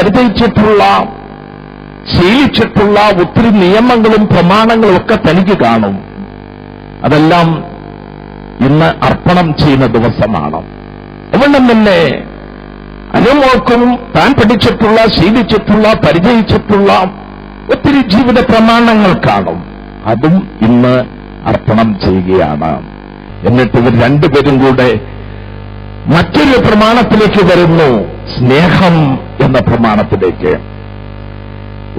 പരിചയിച്ചിട്ടുള്ള ശീലിച്ചിട്ടുള്ള ഒത്തിരി നിയമങ്ങളും പ്രമാണങ്ങളും ഒക്കെ തനിക്ക് കാണും. അതെല്ലാം ഇന്ന് അർപ്പണം ചെയ്യുന്ന ദിവസമാണ്. അതുകൊണ്ട് തന്നെ അനുമോൾക്കും താൻ പഠിച്ചിട്ടുള്ള, ശീലിച്ചിട്ടുള്ള, പരിചയിച്ചിട്ടുള്ള ഒത്തിരി ജീവിത പ്രമാണങ്ങൾ കാണും. അതും ഇന്ന് അർപ്പണം ചെയ്യുകയാണ്. എന്നിട്ട് ഇവർ രണ്ടുപേരും കൂടെ മറ്റൊരു പ്രമാണത്തിലേക്ക് വരുന്നു, സ്നേഹം എന്ന പ്രമാണത്തിലേക്ക്.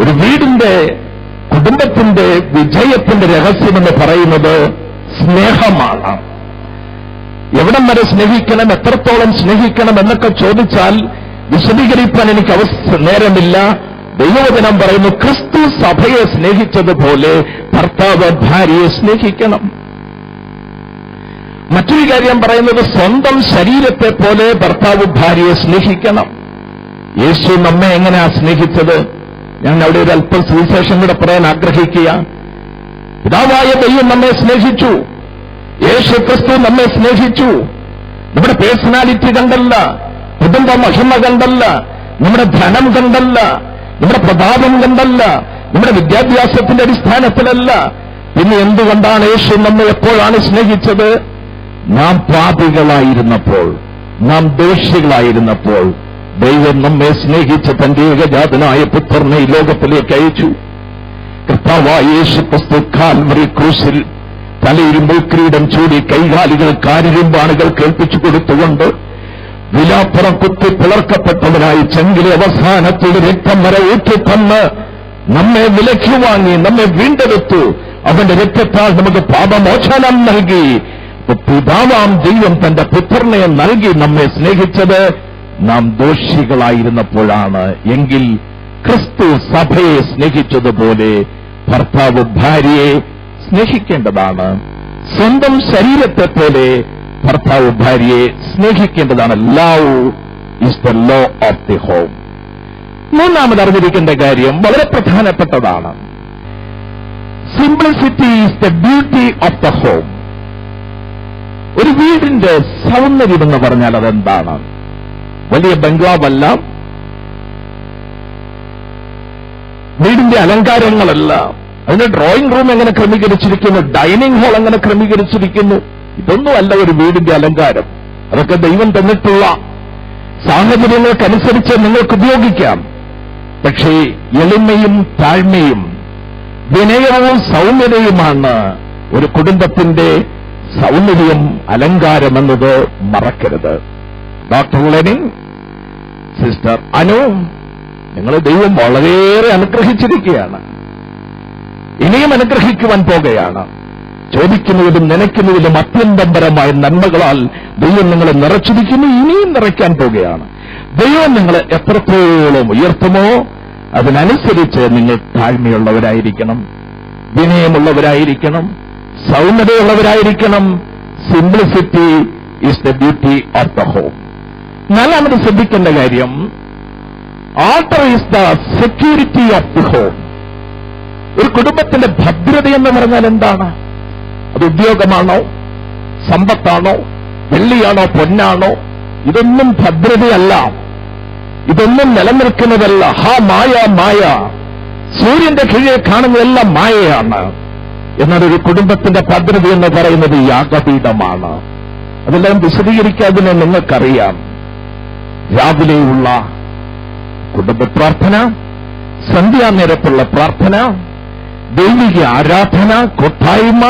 ഒരു വീടിന്റെ, കുടുംബത്തിന്റെ വിജയത്തിന്റെ രഹസ്യമെന്ന് പറയുന്നത് സ്നേഹമാണ്. എവിടം വരെ സ്നേഹിക്കണം, എത്രത്തോളം സ്നേഹിക്കണം എന്നൊക്കെ ചോദിച്ചാൽ വിശദീകരിക്കാൻ എനിക്ക് നേരമില്ല. ദൈവവചനം പറയുന്നു, ക്രിസ്തു സഭയെ സ്നേഹിച്ചതുപോലെ ഭർത്താവ് ഭാര്യയെ സ്നേഹിക്കണം. മറ്റൊരു കാര്യം പറയുന്നത്, സ്വന്തം ശരീരത്തെ പോലെ ഭർത്താവ് ഭാര്യയെ സ്നേഹിക്കണം. യേശു നമ്മെ എങ്ങനെയാ സ്നേഹിച്ചത്? ഞാൻ അവിടെ ഒരു അല്പം സുവിശേഷം കൂടെ പറയാൻ ആഗ്രഹിക്കുക. പിതാവായ ദൈവം നമ്മെ സ്നേഹിച്ചു, യേശു ക്രിസ്തു നമ്മെ സ്നേഹിച്ചു. നമ്മുടെ പേഴ്സണാലിറ്റി കണ്ടല്ല, കുടുംബ മഹിമ കണ്ടല്ല, നമ്മുടെ ധനം കണ്ടല്ല, നമ്മുടെ പ്രതാപം കണ്ടല്ല, നമ്മുടെ വിദ്യാഭ്യാസത്തിന്റെ അടിസ്ഥാനത്തിലല്ല. പിന്നെ എന്തുകൊണ്ടാണ് യേശു നമ്മെ എപ്പോഴാണ് സ്നേഹിച്ചത്? നാം പാപികളായിരുന്നപ്പോൾ, നാം ദോഷികളായിരുന്നപ്പോൾ ദൈവം നമ്മെ സ്നേഹിച്ച് തന്റെ ഏകജാതനായ പുത്രനെ ഈ ലോകത്തിലേക്ക് അയച്ചു. കർത്താവായ യേശു ക്രിസ്തു കാൽവറി ക്രൂശിൽ തലയിൽ മുൾക്കിരീടം ചൂടി കൈകാലുകൾ കാരിരുമ്പാണുകൾ കേൾപ്പിച്ചു കൊടുത്തുകൊണ്ട് വിലാപ്പുറം കുത്തി പിളർക്കപ്പെട്ടവനായി ചെങ്കിലെ അവസാനത്തിൽ രക്തം വരെ ഊറ്റിത്തന്ന് നമ്മെ വിലയ്ക്ക് വാങ്ങി നമ്മെ വീണ്ടെടുത്തു. അവന്റെ രക്തത്താൽ നമുക്ക് പാപമോചനം നൽകി. പിതാവാം ദൈവം തന്റെ പുത്രനെ നൽകി നമ്മെ സ്നേഹിച്ചത് നാം ദോഷികളായിരുന്നപ്പോഴാണ്. എങ്കിൽ ക്രിസ്തു സഭയെ സ്നേഹിച്ചതുപോലെ ഭർത്താവ് ഭാര്യയെ സ്നേഹിക്കേണ്ടതാണ്. സ്വന്തം ശരീരത്തെ പോലെ ഭർത്താവ് ഭാര്യയെ സ്നേഹിക്കേണ്ടതാണ്. Love is the law of the home. മൂന്നാമത് അറിഞ്ഞിരിക്കേണ്ട കാര്യം വളരെ പ്രധാനപ്പെട്ടതാണ്. Simplicity is the beauty of the home. ഒരു വീടിന്റെ സൗന്ദര്യം എന്ന് പറഞ്ഞാൽ അതെന്താണ്? വലിയ ബംഗ്ലാവല്ല, വീടിന്റെ അലങ്കാരങ്ങളല്ല, അതിന്റെ ഡ്രോയിങ് റൂം എങ്ങനെ ക്രമീകരിച്ചിരിക്കുന്നു, ഡൈനിങ് ഹാൾ എങ്ങനെ ക്രമീകരിച്ചിരിക്കുന്നു, ഇതൊന്നുമല്ല ഒരു വീടിന്റെ അലങ്കാരം. അതൊക്കെ ദൈവം തന്നിട്ടുള്ള സാഹചര്യങ്ങൾക്കനുസരിച്ച് നിങ്ങൾക്ക് ഉപയോഗിക്കാം. പക്ഷേ എളിമയും താഴ്മയും വിനയവും സൗമ്യതയുമാണ് ഒരു കുടുംബത്തിന്റെ സൗന്ദര്യം, അലങ്കാരം എന്നത് മറക്കരുത്. ഡോക്ടർ ലെനിൻ, സിസ്റ്റർ അനു, നിങ്ങളെ ദൈവം വളരെയേറെ അനുഗ്രഹിച്ചിരിക്കുകയാണ്, ഇനിയും അനുഗ്രഹിക്കുവാൻ പോകുകയാണ്. ചോദിക്കുന്നതിലും നനയ്ക്കുന്നതിലും അത്യന്തപരമായ നന്മകളാൽ ദൈവം നിങ്ങളെ നിറച്ചിരിക്കുന്നു, ഇനിയും നിറയ്ക്കാൻ പോകുകയാണ്. ദൈവം നിങ്ങളെ എത്രത്തോളം ഉയർത്തുമോ അതിനനുസരിച്ച് നിങ്ങൾ താഴ്മയുള്ളവരായിരിക്കണം, വിനയമുള്ളവരായിരിക്കണം, സൗമ്യതയുള്ളവരായിരിക്കണം. Simplicity is the beauty of the home. നാലാമത് ശ്രദ്ധിക്കേണ്ട കാര്യം, order is the security of the home. ഒരു കുടുംബത്തിന്റെ ഭദ്രത എന്ന് പറഞ്ഞാൽ എന്താണ്? അത് ഉദ്യോഗമാണോ, സമ്പത്താണോ, വെള്ളിയാണോ, പൊന്നാണോ? ഇതൊന്നും ഭദ്രതയല്ല, ഇതൊന്നും നിലനിൽക്കുന്നതല്ല. മായ മായ, സൂര്യന്റെ കീഴെ കാണുന്നതെല്ലാം മായയാണ്. എന്നാൽ ഒരു കുടുംബത്തിന്റെ ഭദ്രത എന്ന് പറയുന്നത് യാഗപീഠമാണ്. അതെല്ലാം വിശദീകരിക്കാതിനെ നിങ്ങൾക്കറിയാം. രാവിലെയുള്ള കുടുംബ പ്രാർത്ഥന, സന്ധ്യാനേരത്തുള്ള പ്രാർത്ഥന, ദൈവിക ആരാധന, കൂട്ടായ്മ,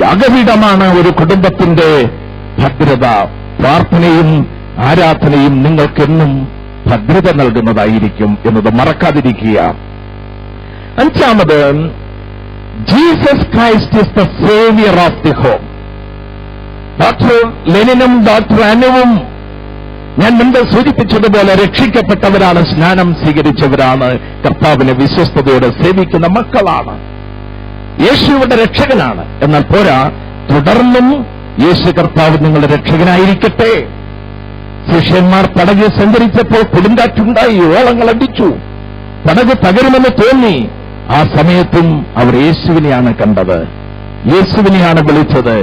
യാഗപീഠമാണ് ഒരു കുടുംബത്തിന്റെ ഭദ്രത. പ്രാർത്ഥനയും ആരാധനയും നിങ്ങൾക്കെന്നും ഭദ്രത നൽകുന്നതായിരിക്കും എന്നത് മറക്കാതിരിക്കുക. അഞ്ചാമത്, Jesus Christ is the saviour of the home. Doctor ലെനിനും ഡോക്ടർ അനുവും ഞാൻ മുൻപ് സൂചിപ്പിച്ചതുപോലെ രക്ഷിക്കപ്പെട്ടവരാണ്, സ്നാനം സ്വീകരിച്ചവരാണ്, കർത്താവിനെ വിശ്വസ്തയോടെ സേവിക്കുന്ന മക്കളാണ്, യേശുവിന്റെ രക്ഷകനാണ്. എന്നാൽ പോരാ, തുടർന്നും യേശു കർത്താവ് നിങ്ങളുടെ രക്ഷകനായിരിക്കട്ടെ. ശിഷ്യന്മാർ പടകിൽ സഞ്ചരിച്ചപ്പോൾ കൊടുങ്കാറ്റുണ്ടായി, ഓളങ്ങൾ അടിച്ചു, പടക് തകരുമെന്ന് തോന്നി. ആ സമയത്തും അവർ യേശുവിനെയാണ് കണ്ടത്, യേശുവിനെയാണ് വിളിച്ചത്.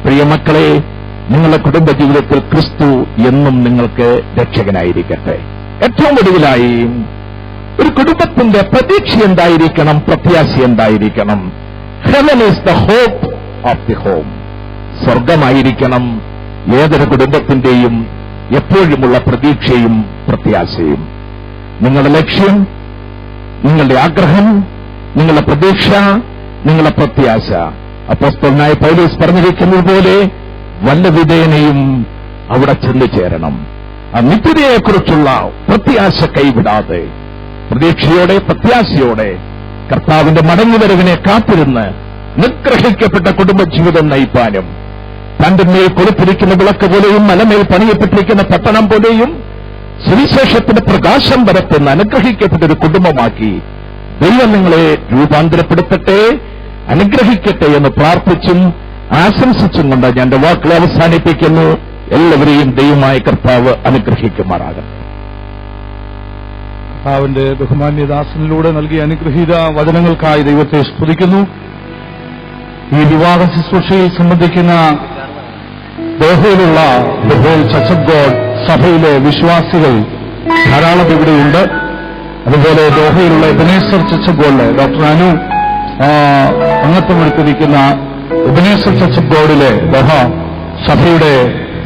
പ്രിയമക്കളെ, നിങ്ങളുടെ കുടുംബജീവിതത്തിൽ ക്രിസ്തു എന്നും നിങ്ങൾക്ക് രക്ഷകനായിരിക്കട്ടെ. ഏറ്റവും ഒടുവിലായി ഒരു കുടുംബത്തിന്റെ പ്രതീക്ഷ എന്തായിരിക്കണം, പ്രത്യാശ എന്തായിരിക്കണം? Heaven is the hope of the home. സ്വർഗമായിരിക്കണം ഏതൊരു കുടുംബത്തിന്റെയും എപ്പോഴുമുള്ള പ്രതീക്ഷയും പ്രത്യാശയും. നിങ്ങളുടെ ലക്ഷ്യം, നിങ്ങളുടെ ആഗ്രഹം, നിങ്ങളുടെ പ്രതീക്ഷ, നിങ്ങളുടെ പ്രത്യാശ അപ്പോസ്തലനായ പൗലോസ് പറഞ്ഞിരിക്കുന്നത് പോലെ വല്ല വിധേനയും അവിടെ ചെന്നു ചേരണം. ആ നിത്യതയെക്കുറിച്ചുള്ള പ്രത്യാശ കൈവിടാതെ പ്രതീക്ഷയോടെ പ്രത്യാശയോടെ കർത്താവിന്റെ മടങ്ങിവരവിനെ കാത്തിരുന്ന് നിഗ്രഹിക്കപ്പെട്ട കുടുംബജീവിതം നയിപ്പാനും തന്റെ മേൽ കൊടുത്തിരിക്കുന്ന വിളക്ക് പോലെയും മലമേൽ പണിയപ്പെട്ടിരിക്കുന്ന പട്ടണം പോലെയും സുവിശേഷത്തിന്റെ പ്രകാശം പരത്തുന്ന അനുഗ്രഹിക്കപ്പെട്ട ഒരു കുടുംബമാക്കി ദൈവം നിങ്ങളെ രൂപാന്തരപ്പെടുത്തട്ടെ, അനുഗ്രഹിക്കട്ടെ എന്ന് പ്രാർത്ഥിച്ചും ആശംസിച്ചും കൊണ്ട് ഞാൻ എന്റെ വാക്കുകളെ അവസാനിപ്പിക്കുന്നു. എല്ലാവരെയും ദൈവമായ കർത്താവ് അനുഗ്രഹിക്കുമാറാകട്ടെ. കർത്താവിന്റെ ബഹുമാന്യദാസനിലൂടെ നൽകിയ അനുഗ്രഹീത വചനങ്ങൾക്കായി ദൈവത്തെ സ്തുതിക്കുന്നു. ഈ വിവാഹ ശുശ്രൂഷയിൽ സംബന്ധിക്കുന്ന ദോഹയിലുള്ള the whole church of God സഭയിലെ വിശ്വാസികൾ ധാരാളം ഇവിടെയുണ്ട്. അതുപോലെ ദോഹയിലുള്ള എബനേസർ ചർച്ച് ഓഫ് ഗോഡിലെ ഡോക്ടർ അനു അംഗത്വമെടുത്തിരിക്കുന്ന എബനേസർ ചർച്ച് ഓഫ് ഗോഡിലെ ദോഹ സഭയുടെ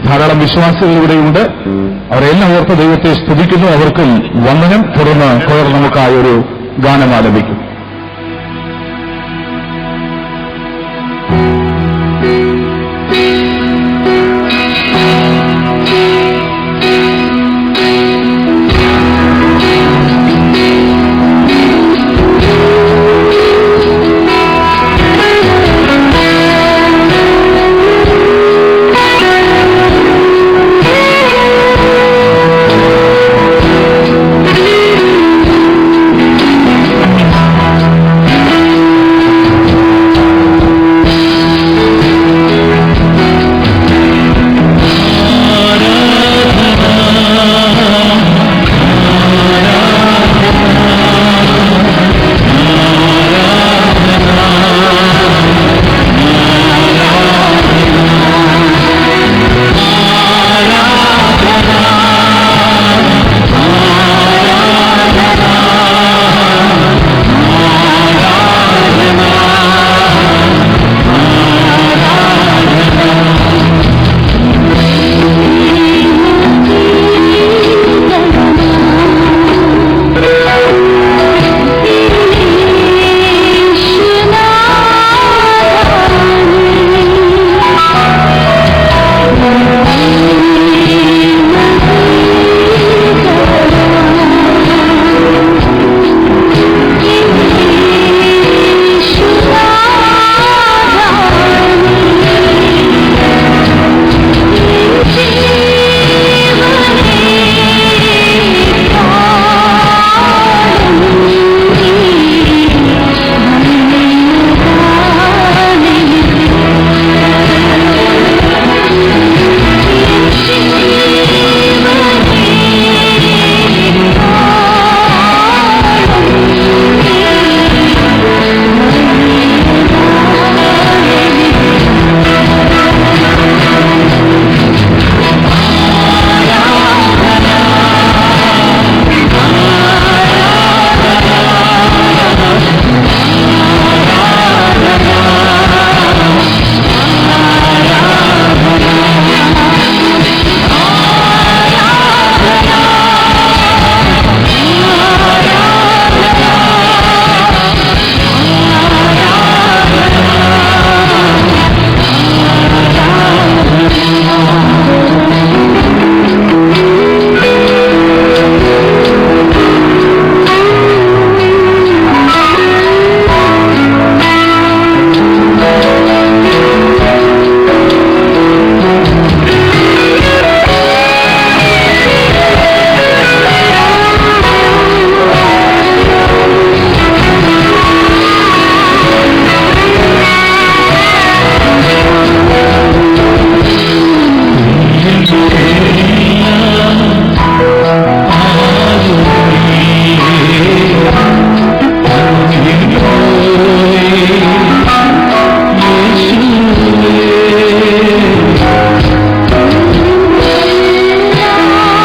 ധാരാളം വിശ്വാസികൾ ഇവിടെയുണ്ട്. അവരെല്ലാം ഓർത്ത് ദൈവത്തെ സ്തുതിക്കുന്നു. അവർക്കും വന്ദനം. തുടർന്ന് നമുക്കായി ഒരു ഗാനം ആലപിക്കും.